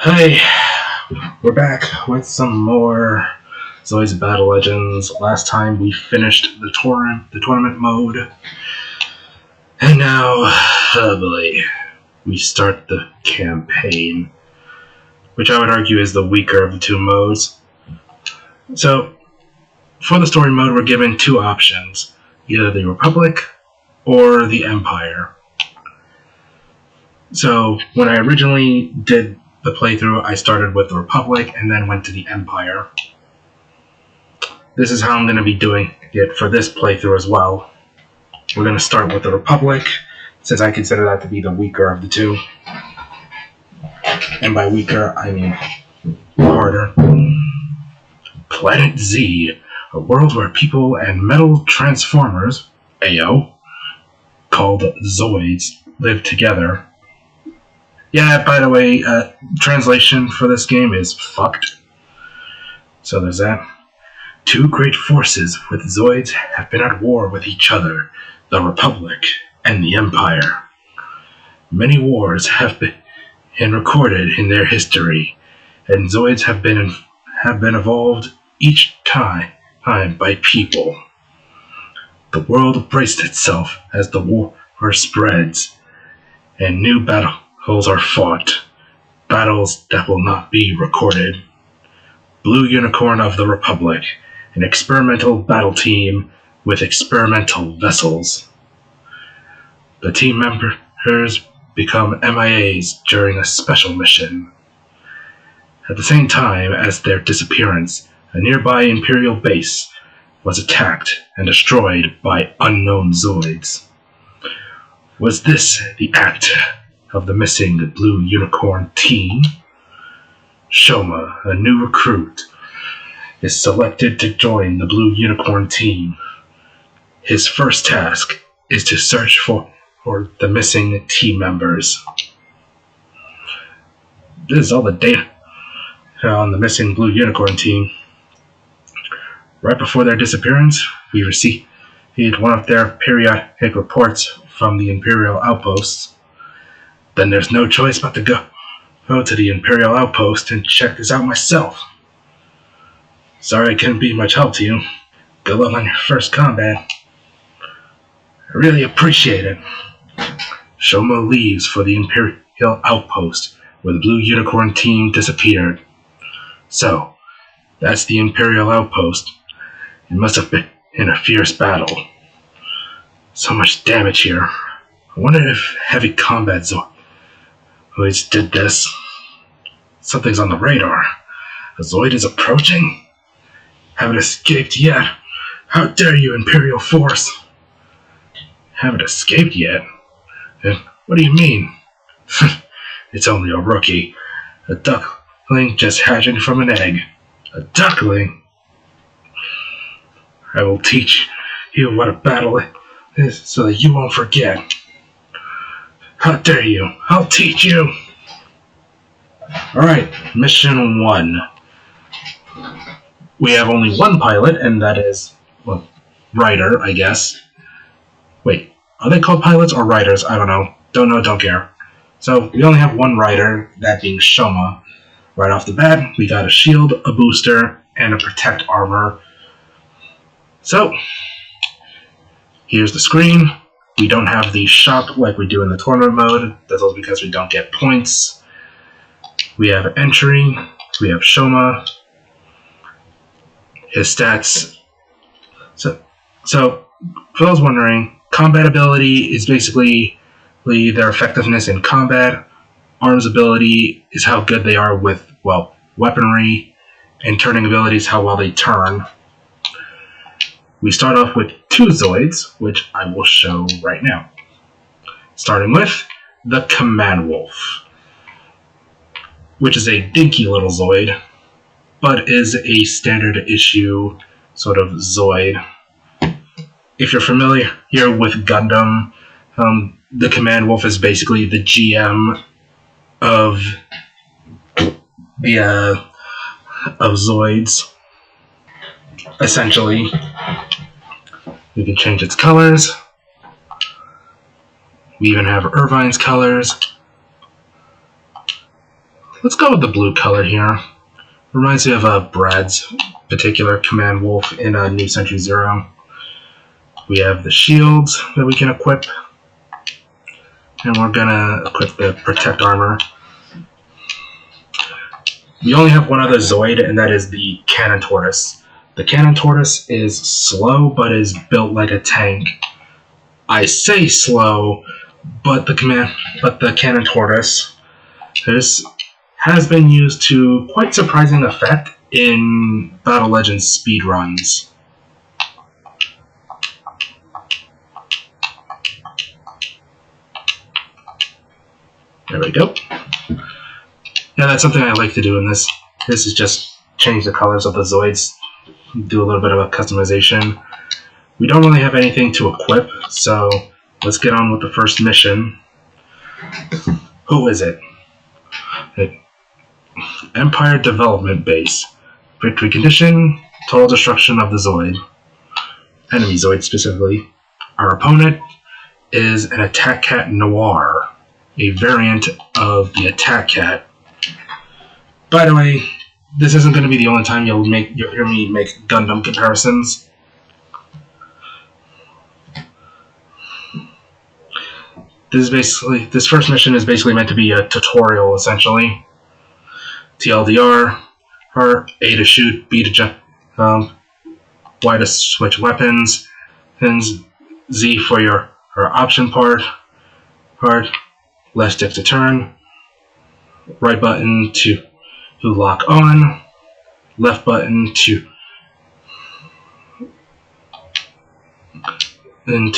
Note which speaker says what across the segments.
Speaker 1: Hey, we're back with some more Zoids Battle Legends. Last time we finished the tournament mode, and now, oh boy, we start the campaign, which I would argue is the weaker of the two modes. So, for the story mode, we're given two options: either the Republic or the Empire. So, when I originally did the playthrough, I started with the Republic and then went to the Empire. This is how I'm going to be doing it for this playthrough as well. We're going to start with the Republic, since I consider that to be the weaker of the two. And by weaker, I mean harder. Planet Z, a world where people and metal transformers, AO, called Zoids, live together. Yeah, by the way, translation for this game is fucked. So there's that. Two great forces with Zoids have been at war with each other, the Republic and the Empire. Many wars have been recorded in their history, and Zoids have been evolved each time by people. The world braced itself as the war spreads, and new battles are fought, battles that will not be recorded. Blue Unicorn of the Republic, an experimental battle team with experimental vessels. The team members become MIAs during a special mission. At the same time as their disappearance, a nearby Imperial base was attacked and destroyed by unknown Zoids. Was this the act of the missing Blue Unicorn team? Shoma, a new recruit, is selected to join the Blue Unicorn team. His first task is to search for the missing team members. This is all the data on the missing Blue Unicorn team. Right before their disappearance, we received one of their periodic reports from the Imperial outposts. Then there's no choice but to go to the Imperial outpost and check this out myself. Sorry I couldn't be much help to you. Good luck on your first combat. I really appreciate it. Shoma leaves for the Imperial outpost where the Blue Unicorn team disappeared. So, that's the Imperial outpost. It must have been in a fierce battle. So much damage here. I wonder if heavy combat Zoids did this. Something's on the radar. A Zoid is approaching? Haven't escaped yet. How dare you, Imperial Force? Haven't escaped yet? What do you mean? It's only a rookie. A duckling just hatching from an egg. A duckling? I will teach you what a battle is so that you won't forget. How dare you? I'll teach you! Alright, mission 1. We have only one pilot, and that is, well, Rider, I guess. Wait, are they called pilots or riders? I don't know. Don't know, don't care. So, we only have one rider, that being Shoma. Right off the bat, we got a shield, a booster, and a protect armor. So, here's the screen. We don't have the shop like we do in the tournament mode. That's also because we don't get points. We have entry. We have Shoma. His stats. So for those wondering, combat ability is basically their effectiveness in combat. Arms ability is how good they are with, well, weaponry. And turning ability is how well they turn. We start off with 2 Zoids, which I will show right now. Starting with the Command Wolf, which is a dinky little Zoid, but is a standard issue sort of Zoid. If you're familiar with Gundam, the Command Wolf is basically the GM of Zoids, essentially. We can change its colors. We even have Irvine's colors. Let's go with the blue color here. Reminds me of Brad's particular Command Wolf in New Century Zero. We have the shields that we can equip. And we're gonna equip the Protect Armor. We only have one other Zoid, and that is the Cannon Tortoise. The Cannon Tortoise is slow, but is built like a tank. I say slow, but the Cannon Tortoise has been used to quite surprising effect in Battle Legends speedruns. There we go. Yeah, that's something I like to do in this. This is just change the colors of the Zoids, do a little bit of a customization. We don't really have anything to equip, so let's get on with the first mission. Who is it? Empire Development Base. Victory condition, total destruction of the Zoid. Enemy Zoid specifically. Our opponent is an Attack Cat Noir, a variant of the Attack Cat. By the way, this isn't going to be the only time you'll hear me make Gundam comparisons. This first mission is basically meant to be a tutorial, essentially. TLDR, A to shoot, B to jump, Y to switch weapons, and Z for your option part, left stick to turn, right button to lock on, left button to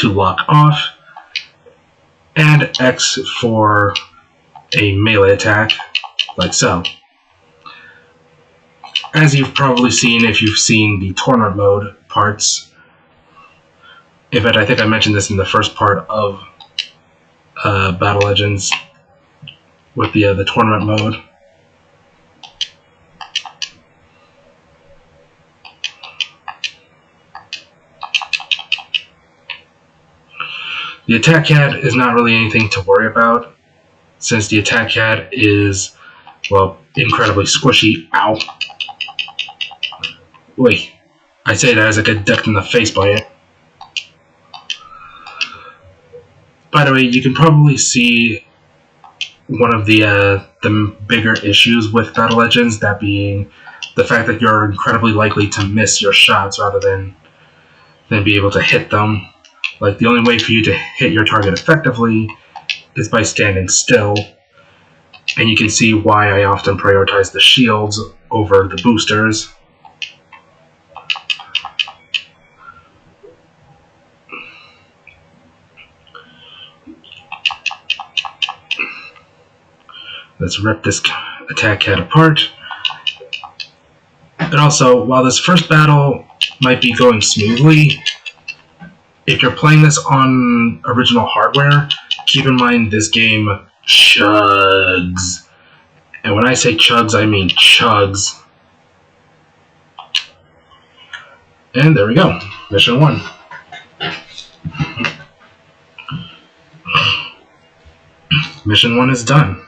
Speaker 1: lock off, and X for a melee attack, like so. As you've probably seen if you've seen the tournament mode parts. In fact, I think I mentioned this in the first part of Battle Legends with the tournament mode. The Attack Cat is not really anything to worry about, since the Attack Cat is, well, incredibly squishy. Ow. Wait, I say that as I get decked in the face by it. By the way, you can probably see one of the bigger issues with Battle Legends, that being the fact that you're incredibly likely to miss your shots rather than be able to hit them. Like, the only way for you to hit your target effectively is by standing still, and you can see why I often prioritize the shields over the boosters. Let's rip this Attack Cat apart. And also, while this first battle might be going smoothly, if you're playing this on original hardware, keep in mind this game chugs. And when I say chugs, I mean chugs. And there we go. Mission 1. Mission 1 is done.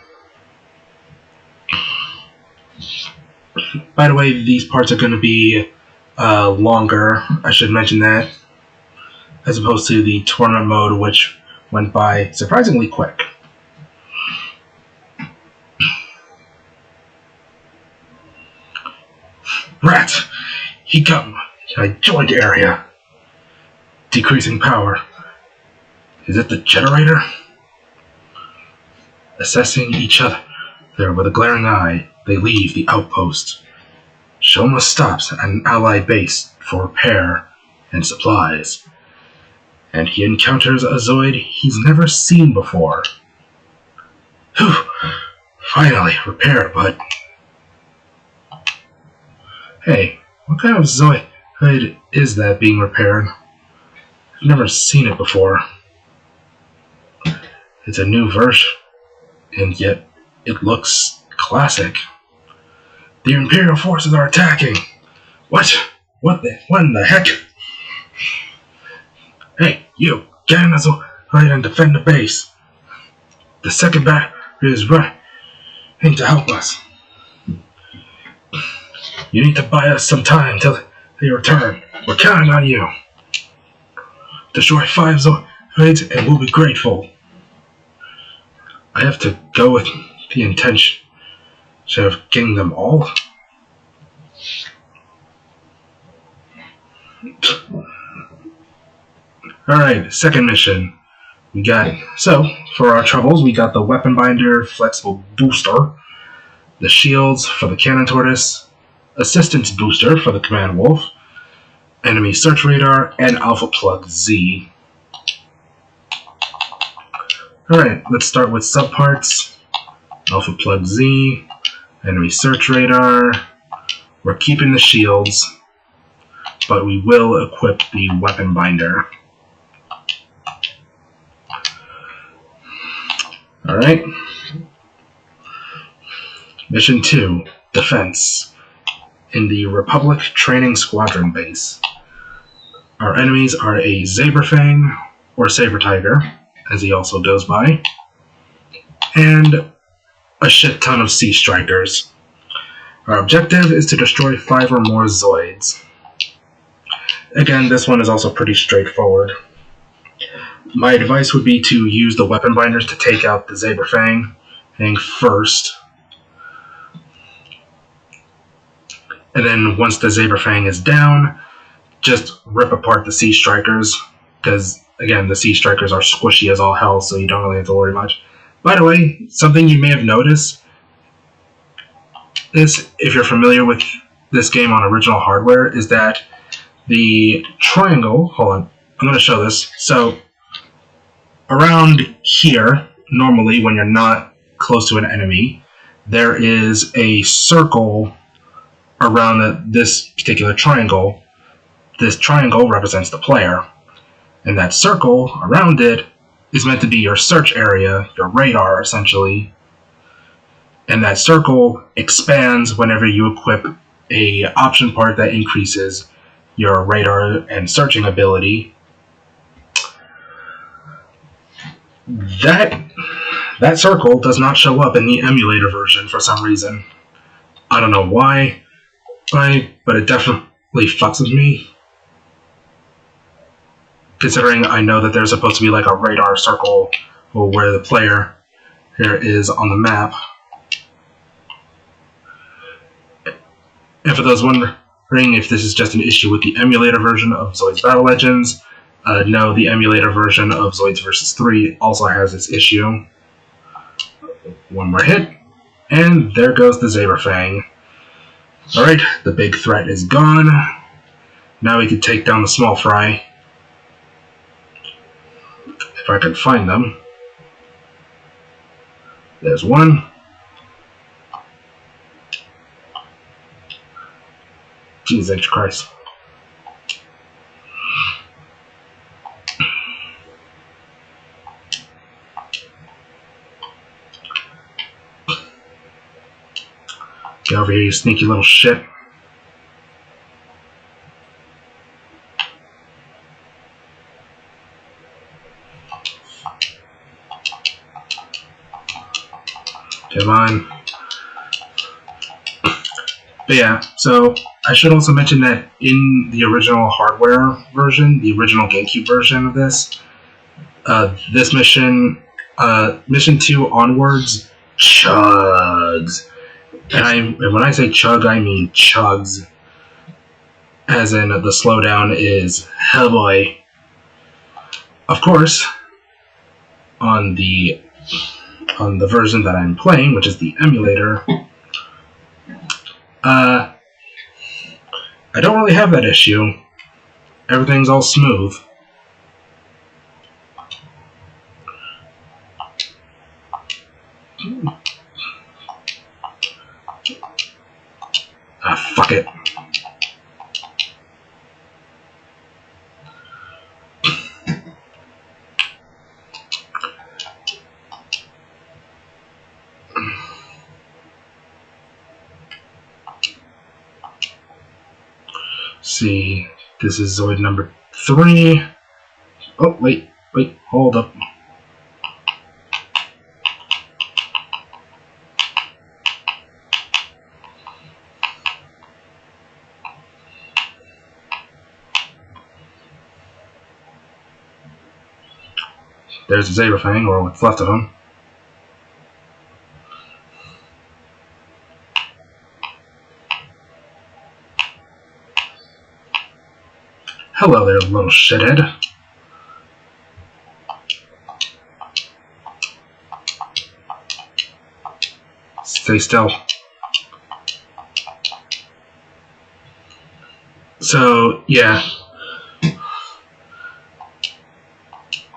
Speaker 1: By the way, these parts are going to be longer, I should mention that, as opposed to the tournament mode, which went by surprisingly quick. Rat! He come! I joined area. Decreasing power. Is it the generator? Assessing each other there with a glaring eye, they leave the outpost. Shoma stops at an allied base for repair and supplies, and he encounters a Zoid he's never seen before. Whew! Finally, repaired, but... Hey, what kind of Zoid is that being repaired? I've never seen it before. It's a new version, and yet it looks classic. The Imperial forces are attacking! What? What in the heck? Hey, you! Get in the Zoid and defend the base. The second battery is running to help us. You need to buy us some time till they return. We're counting on you. Destroy 5 Zoids and we'll be grateful. I have to go with the intention of getting them all? Alright, second mission. For our troubles, we got the Weapon Binder Flexible Booster, the Shields for the Cannon Tortoise, Assistance Booster for the Command Wolf, Enemy Search Radar, and Alpha Plug Z. Alright, let's start with subparts. Alpha Plug Z, Enemy Search Radar. We're keeping the shields, but we will equip the Weapon Binder. Alright. Mission 2, Defense. In the Republic Training Squadron base. Our enemies are a Zaberfang, or Saber Tiger, as he also goes by, and a shit ton of Sea Strikers. Our objective is to destroy 5 or more Zoids. Again, this one is also pretty straightforward. My advice would be to use the Weapon Binders to take out the Zaberfang first. And then once the Zaberfang is down, just rip apart the Sea Strikers, because, again, the Sea Strikers are squishy as all hell, so you don't really have to worry much. By the way, something you may have noticed is, if you're familiar with this game on original hardware, is that the triangle, hold on, I'm going to show this. So, around here, normally when you're not close to an enemy, there is a circle around this particular triangle. This triangle represents the player, and that circle around it is meant to be your search area, your radar essentially, and that circle expands whenever you equip a option part that increases your radar and searching ability. That circle does not show up in the emulator version for some reason. I don't know why, but it definitely fucks with me, considering I know that there's supposed to be like a radar circle where the player here is on the map. And for those wondering if this is just an issue with the emulator version of Zoids Battle Legends, no, the emulator version of Zoids vs. 3 also has this issue. One more hit, and there goes the Zaberfang. Alright, the big threat is gone. Now we can take down the small fry. If I can find them. There's one. Jesus Christ. Get over here, you sneaky little shit. Come on. But yeah, so I should also mention that in the original hardware version, the original GameCube version of this, this mission, mission 2 onwards, chugs. And when I say chug, I mean chugs. As in, the slowdown is hell boy. Of course, on the version that I'm playing, which is the emulator, I don't really have that issue. Everything's all smooth. Fuck it. See, this is Zoid number 3. Oh, wait, hold up. There's the Saber Fang, or what's left of him. Hello there, little shithead. Stay still. So, yeah.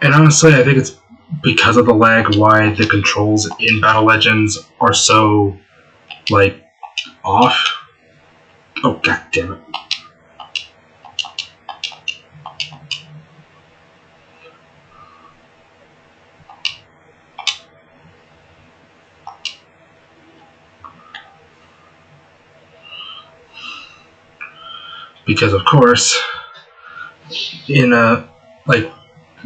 Speaker 1: And honestly, I think it's because of the lag why the controls in Battle Legends are so, like, off. Oh, god damn it. Because, of course, in like,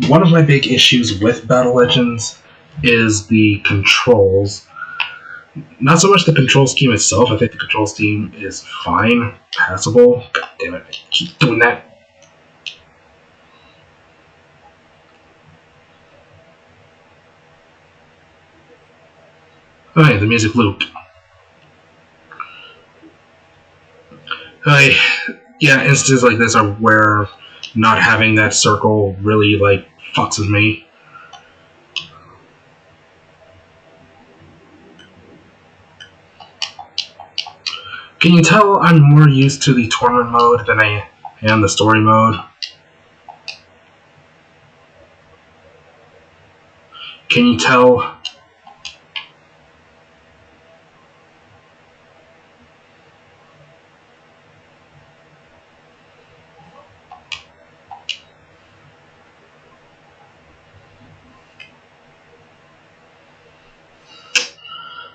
Speaker 1: one of my big issues with Battle Legends is the controls. Not so much the control scheme itself. I think the control scheme is fine, passable. God damn it, I keep doing that. Okay, the music looped. Yeah, instances like this are where not having that circle really, like, fucks with me. Can you tell I'm more used to the tournament mode than I am the story mode? Can you tell?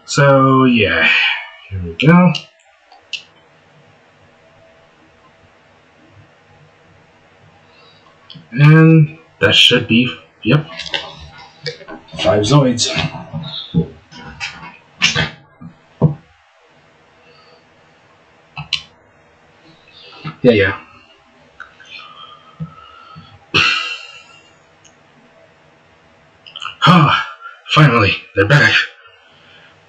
Speaker 1: So, yeah. Here we go. And that should be, yep, 5 Zoids. Yeah. Ah, finally, they're back.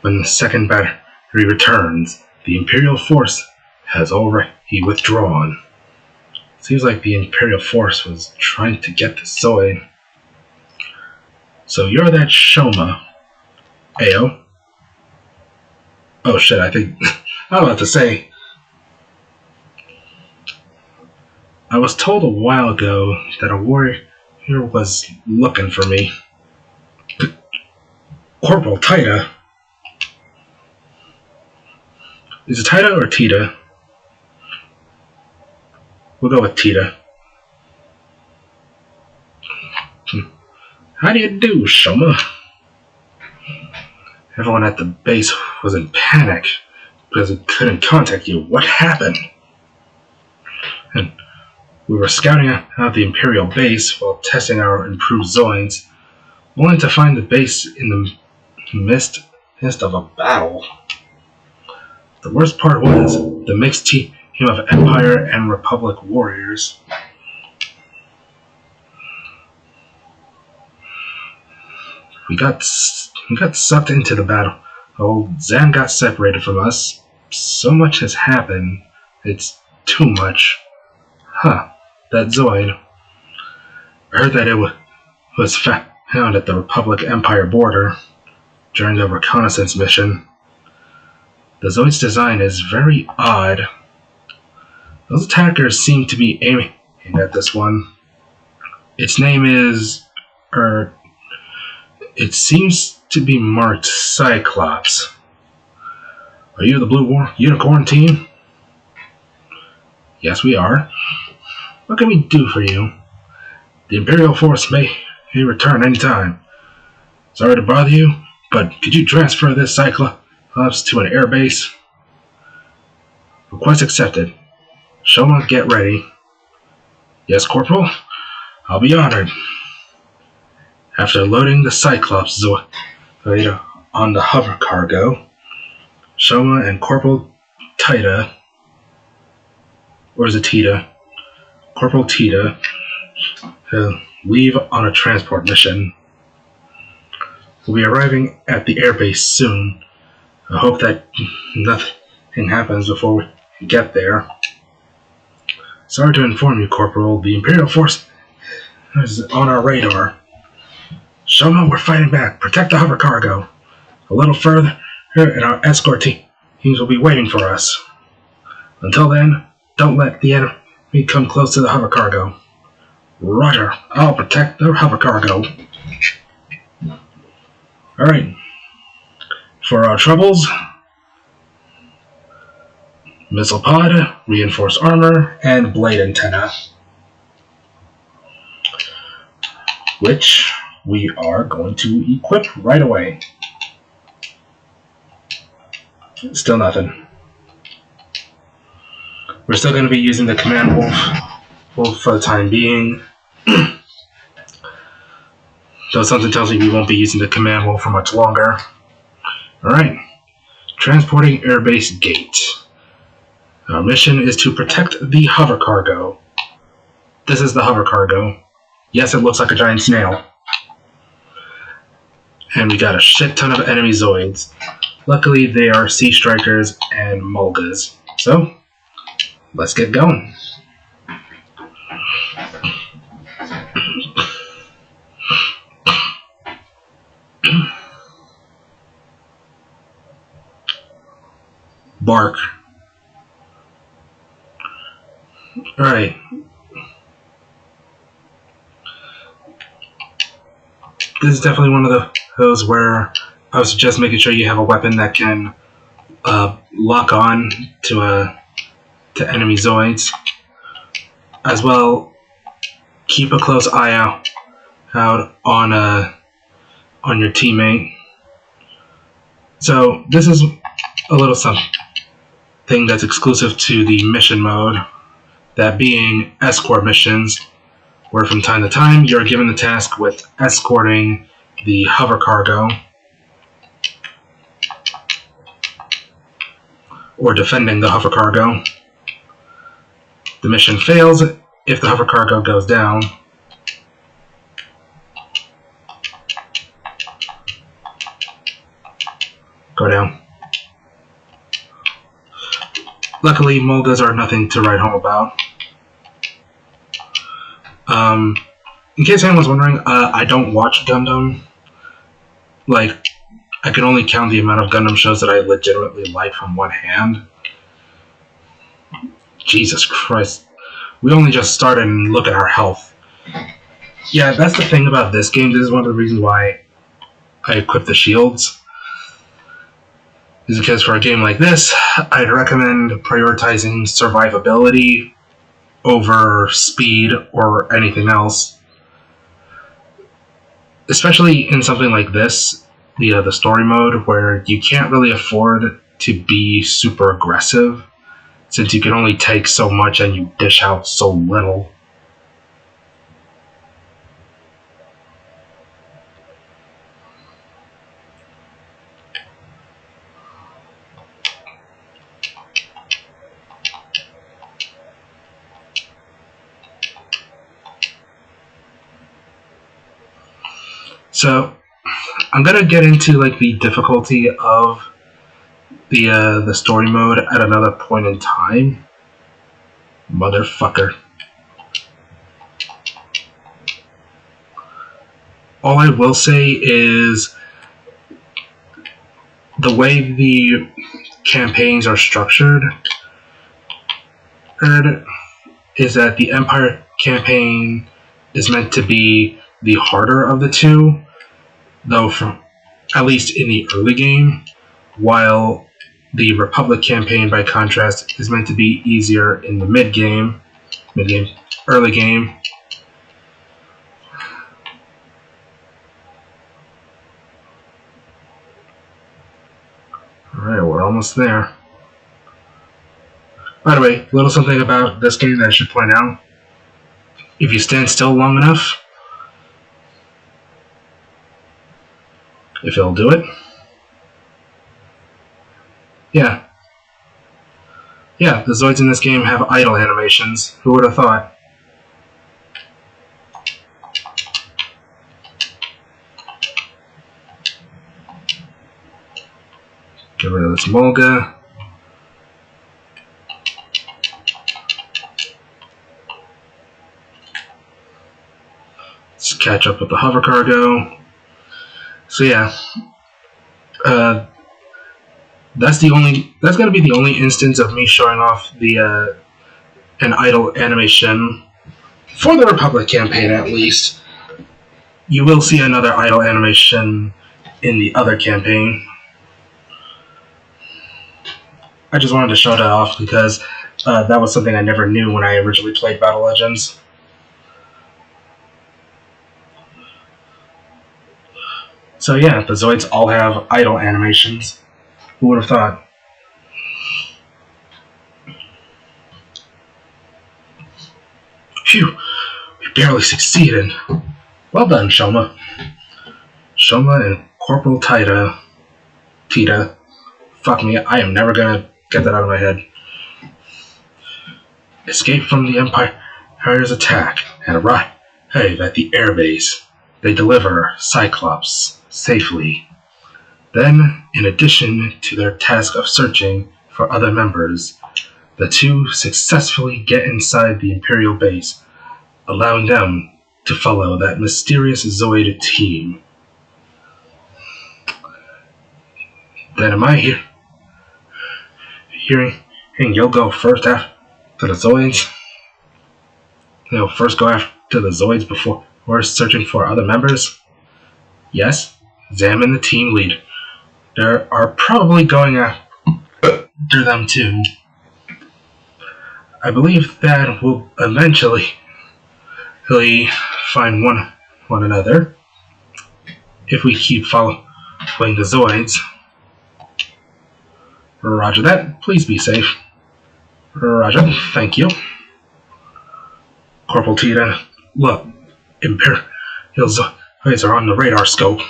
Speaker 1: When the second battery returns, the Imperial force has already withdrawn. Seems like the Imperial force was trying to get the Zoid. So you're that Shoma, Ayo. Oh shit, I think I'm about to say. I was told a while ago that a warrior was looking for me. Corporal Tita. Is it Tita or Tita? We'll go with Tita. How do you do, Shoma? Everyone at the base was in panic because we couldn't contact you. What happened? And we were scouting out the Imperial base while testing our improved Zoids, only to find the base in the midst of a battle. The worst part was the mixed team of Empire and Republic warriors. We got sucked into the battle. Old Zan got separated from us. So much has happened. It's too much. Huh. That Zoid. I heard that it was found at the Republic Empire border during the reconnaissance mission. The Zoid's design is very odd. Those attackers seem to be aiming at this one. Its name is... it seems to be marked Cyclops. Are you the Blue Unicorn team? Yes, we are. What can we do for you? The Imperial force may return any time. Sorry to bother you, but could you transfer this Cyclops to an air base? Request accepted. Shoma, get ready. Yes, Corporal? I'll be honored. After loading the Cyclops Zoid on the hover cargo, Shoma and Corporal Tita, or is it Tita? Corporal Tita, leave on a transport mission. We'll be arriving at the airbase soon. I hope that nothing happens before we get there. Sorry to inform you, Corporal, the Imperial Force is on our radar. Show them we're fighting back. Protect the hover cargo. A little further, and our escort teams will be waiting for us. Until then, don't let the enemy come close to the hover cargo. Roger. I'll protect the hover cargo. Alright. For our troubles, missile pod, reinforced armor, and blade antenna, which we are going to equip right away. Still nothing. We're still going to be using the command wolf for the time being. Though something tells me we won't be using the command wolf for much longer. Alright. Transporting airbase gate. Our mission is to protect the hover cargo. This is the hover cargo. Yes, it looks like a giant snail. And we got a shit ton of enemy Zoids. Luckily, they are Sea Strikers and Mulgas. So, let's get going. Bark. Alright. This is definitely one of those where I would suggest making sure you have a weapon that can lock on to enemy Zoids. As well, keep a close eye out on your teammate. So this is a little something that's exclusive to the mission mode, that being escort missions, where from time to time you're given the task with escorting the hover cargo or defending the hover cargo. The mission fails if the hover cargo goes down. Go down. Luckily, Mulgas are nothing to write home about. In case anyone's wondering, I don't watch Gundam. Like, I can only count the amount of Gundam shows that I legitimately like from one hand. Jesus Christ. We only just started and look at our health. Yeah, that's the thing about this game. This is one of the reasons why I equip the shields. Is because for a game like this, I'd recommend prioritizing survivability over speed or anything else. Especially in something like this, the story mode, where you can't really afford to be super aggressive, since you can only take so much and you dish out so little. So, I'm gonna get into like the difficulty of the story mode at another point in time. Motherfucker. All I will say is the way the campaigns are structured is that the Empire campaign is meant to be the harder of the two, though from at least in the early game, while the Republic campaign, by contrast, is meant to be easier in the early game. Alright, we're almost there. By the way, a little something about this game that I should point out. If you stand still long enough, if it'll do it. Yeah, the Zoids in this game have idle animations. Who would have thought? Get rid of this Mulga. Let's catch up with the hover cargo. So yeah, that's gonna be the only instance of me showing off the an idle animation for the Republic campaign, at least. You will see another idle animation in the other campaign. I just wanted to show that off because that was something I never knew when I originally played Battle Legends. So yeah, the Zoids all have idle animations. Who would have thought? Phew, we barely succeeded. Well done, Shoma. Shoma and Corporal Tita. Fuck me, I am never gonna get that out of my head. Escape from the Empire's attack and arrive at the airbase. They deliver Cyclops safely. Then, in addition to their task of searching for other members, the two successfully get inside the Imperial base, allowing them to follow that mysterious Zoid team. Then am I hearing you'll go first after the Zoids? You'll first go after the Zoids before searching for other members? Yes, Zam and the team lead. They are probably going after them too. I believe that we'll eventually find one another if we keep following the Zoids. Roger that. Please be safe. Roger. Thank you. Corporal Tita, look, Imperial Zoids are on the radar scope,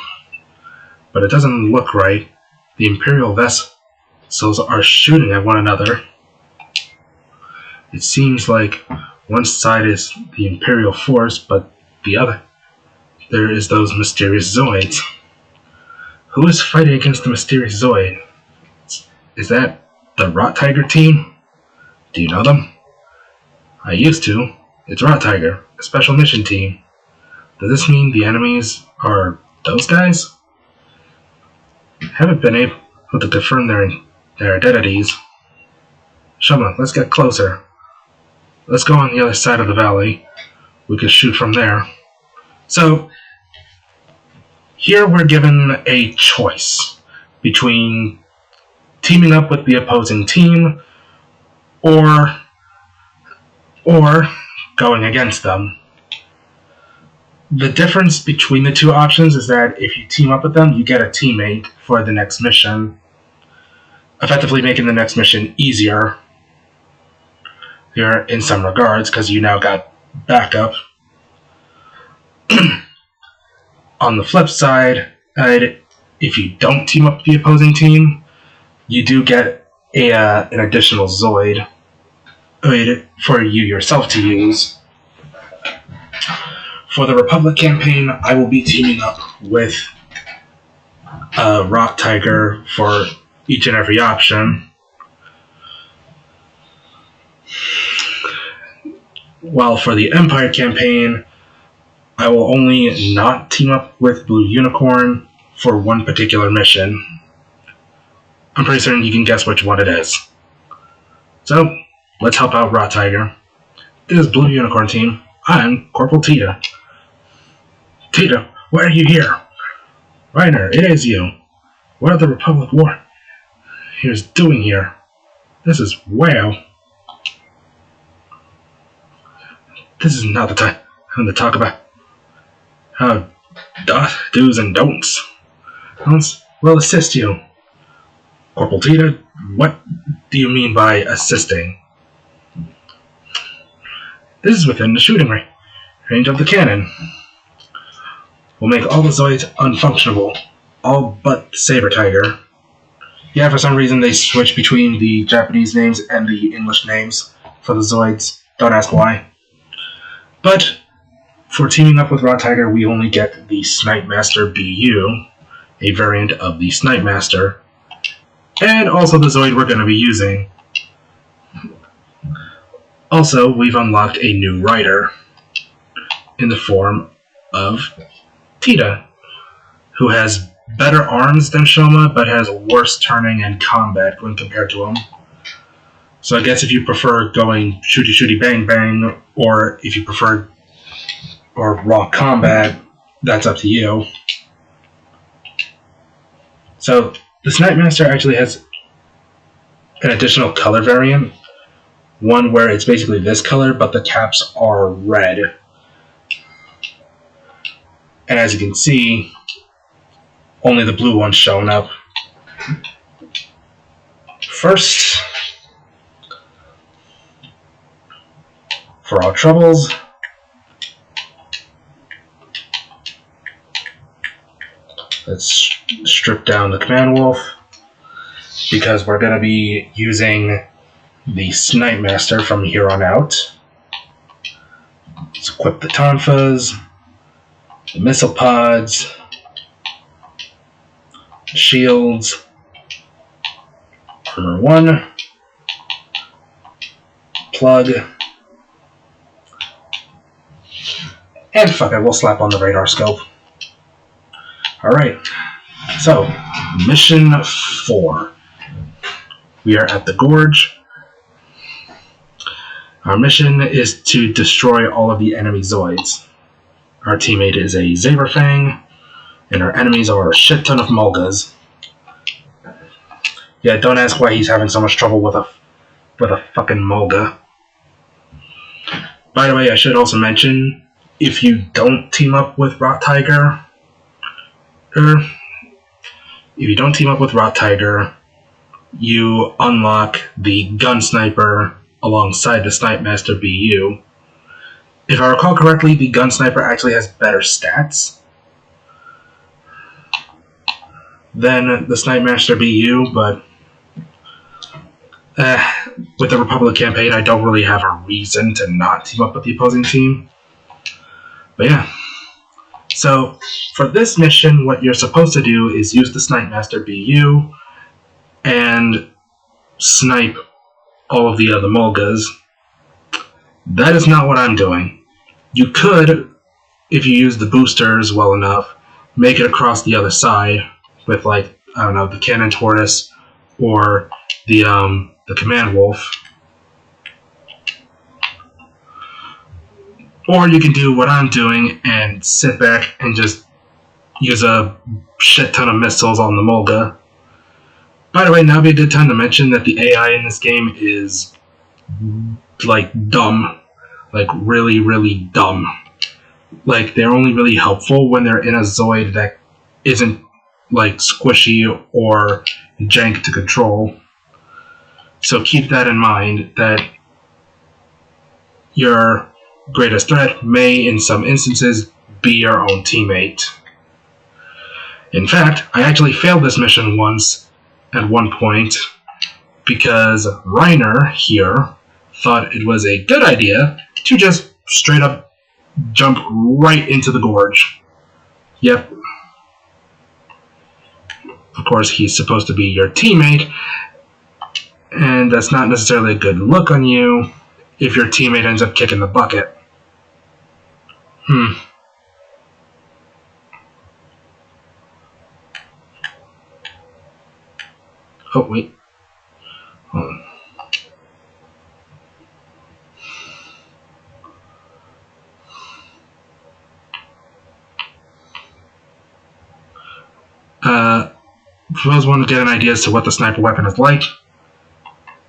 Speaker 1: but it doesn't look right. The Imperial vessels are shooting at one another. It seems like one side is the Imperial force, but the other, there is those mysterious Zoids. Who is fighting against the mysterious Zoid? Is that the Rot Tiger team? Do you know them? I used to. It's Rot Tiger, a special mission team. Does this mean the enemies are those guys? Haven't been able to confirm their identities. Shoma, let's get closer. Let's go on the other side of the valley. We can shoot from there. So, here we're given a choice between teaming up with the opposing team or going against them. The difference between the two options is that if you team up with them, you get a teammate for the next mission, effectively making the next mission easier here in some regards, because you now got backup. On the flip side, if you don't team up with the opposing team, you do get an additional Zoid for you yourself to use. For the Republic campaign, I will be teaming up with Rock Tiger for each and every option. While for the Empire campaign, I will only not team up with Blue Unicorn for one particular mission. I'm pretty certain you can guess which one it is. So, let's help out Rot Tiger. This is Blue Unicorn team. I'm Corporal Tita. Tita, why are you here? Reiner, it is you. What are the Republic warriors doing here? This is wow. This is not the time to talk about how do's and don'ts. We'll assist you. Corporal Tita, what do you mean by assisting? This is within the shooting range of the cannon. We'll make all the Zoids unfunctionable, all but Saber Tiger. Yeah, for some reason they switch between the Japanese names and the English names for the Zoids. Don't ask why. But for teaming up with Rot Tiger, we only get the Snipe Master BU, a variant of the Snipe Master. and also the Zoid we're going to be using. Also, we've unlocked a new rider in the form of Tita, who has better arms than Shoma, but has worse turning and combat when compared to him. So I guess if you prefer going shooty shooty bang bang, or if you prefer raw combat, that's up to you. So the Snipe Master actually has an additional color variant. One where it's basically this color, but the caps are red. And as you can see, only the blue one's showing up. First, for our troubles, let's strip down the Command Wolf, because we're going to be using the Snipe Master from here on out. Let's equip the Tonfas, the missile pods, shields, armor 1, plug, and fuck it, we'll slap on the radar scope. Alright, so mission 4. We are at the Gorge. Our mission is to destroy all of the enemy Zoids. Our teammate is a Zaberfang, and our enemies are a shit ton of Mulgas. Yeah, don't ask why he's having so much trouble with a fucking Mulga. By the way, I should also mention, if you don't team up with Rot Tiger, you unlock the Gun Sniper alongside the Snipe Master BU. If I recall correctly, the Gun Sniper actually has better stats than the Snipe Master BU, but with the Republic campaign, I don't really have a reason to not team up with the opposing team. But yeah. So, for this mission, what you're supposed to do is use the Snipe Master BU and snipe all of the other Mulgas. That is not what I'm doing. You could, if you use the boosters well enough, make it across the other side with, like, I don't know, the Cannon Tortoise or the Command Wolf. Or you can do what I'm doing and sit back and just use a shit ton of missiles on the Mulga. By the way, now would be a good time to mention that the AI in this game is, like, dumb. Like, really, really dumb. Like, they're only really helpful when they're in a Zoid that isn't, like, squishy or jank to control. So keep that in mind, that your greatest threat may, in some instances, be your own teammate. In fact, I actually failed this mission once at one point because Reiner here thought it was a good idea to just straight up jump right into the Gorge. Yep. Of course, he's supposed to be your teammate, and that's not necessarily a good look on you if your teammate ends up kicking the bucket. Oh, wait. Hold on. If you guys want to get an idea as to what the sniper weapon is like,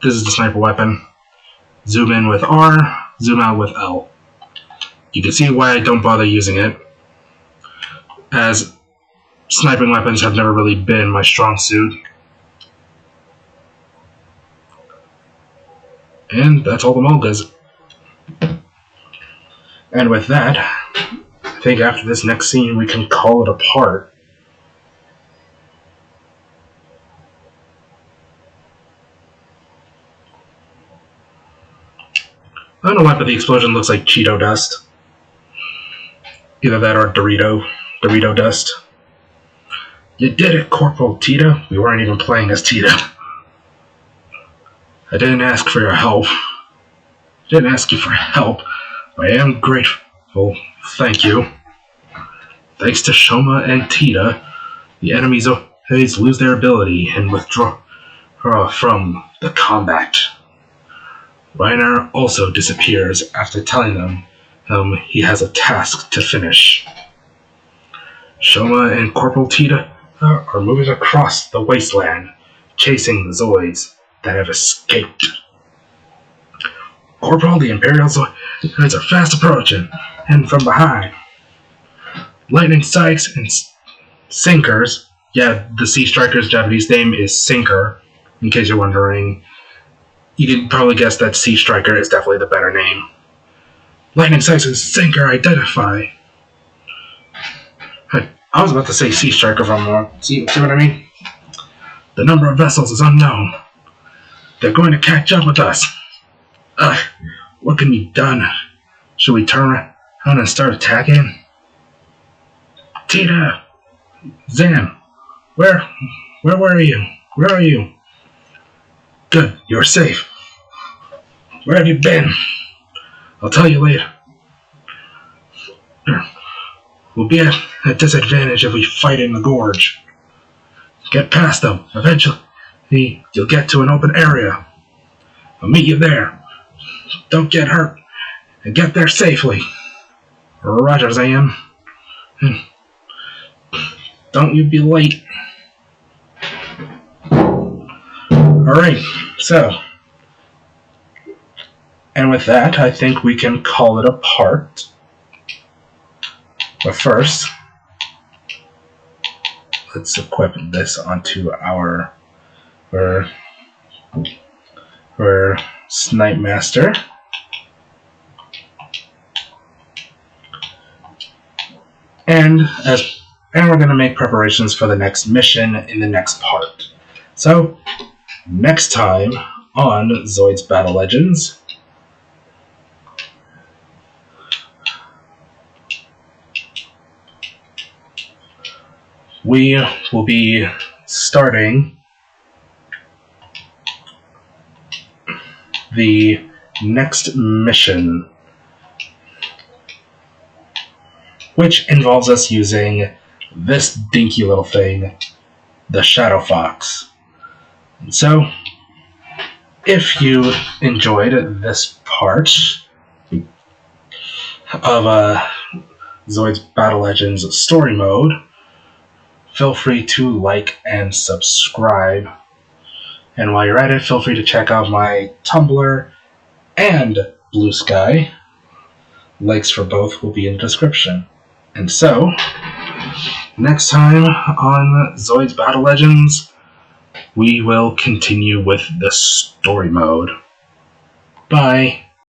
Speaker 1: this is the sniper weapon. Zoom in with R, zoom out with L. You can see why I don't bother using it, as sniping weapons have never really been my strong suit. And that's all the Mulgas. And with that, I think after this next scene we can call it a part. I don't know why, but the explosion looks like Cheeto dust. Either that or Dorito dust. You did it, Corporal Tita. We weren't even playing as Tita. I didn't ask for your help. I didn't ask you for help. I am grateful. Thank you. Thanks to Shoma and Tita, the enemy Zoids lose their ability and withdraw from the combat. Reiner also disappears after telling them he has a task to finish. Shoma and Corporal Tita are moving across the wasteland, chasing the Zoids that have escaped. Corporal, the Imperial Zoids are fast approaching, and from behind. Lightning strikes and sinkers. Yeah, the Sea Striker's Japanese name is Sinker, in case you're wondering. You can probably guess that Sea Striker is definitely the better name. Lightning strikes and Sinker identify. I was about to say Sea Striker from more. See what I mean? The number of vessels is unknown. They're going to catch up with us. What can be done? Should we turn around and start attacking? Tita! Zan! Where were you? Where are you? Good, you're safe. Where have you been? I'll tell you later. We'll be at a disadvantage if we fight in the gorge. Get past them. Eventually, you'll get to an open area. I'll meet you there. Don't get hurt. And get there safely. Roger, Zan. Don't you be late. Alright, so. And with that, I think we can call it a part. But first, let's equip this onto our Snipe Master. And we're going to make preparations for the next mission in the next part. So, next time on Zoids Battle Legends, we will be starting the next mission, which involves us using this dinky little thing, the Shadow Fox. And so, if you enjoyed this part of Zoids Battle Legends story mode, feel free to like and subscribe. And while you're at it, feel free to check out my Tumblr and Blue Sky. Links for both will be in the description. And so, next time on Zoids Battle Legends, we will continue with the story mode. Bye!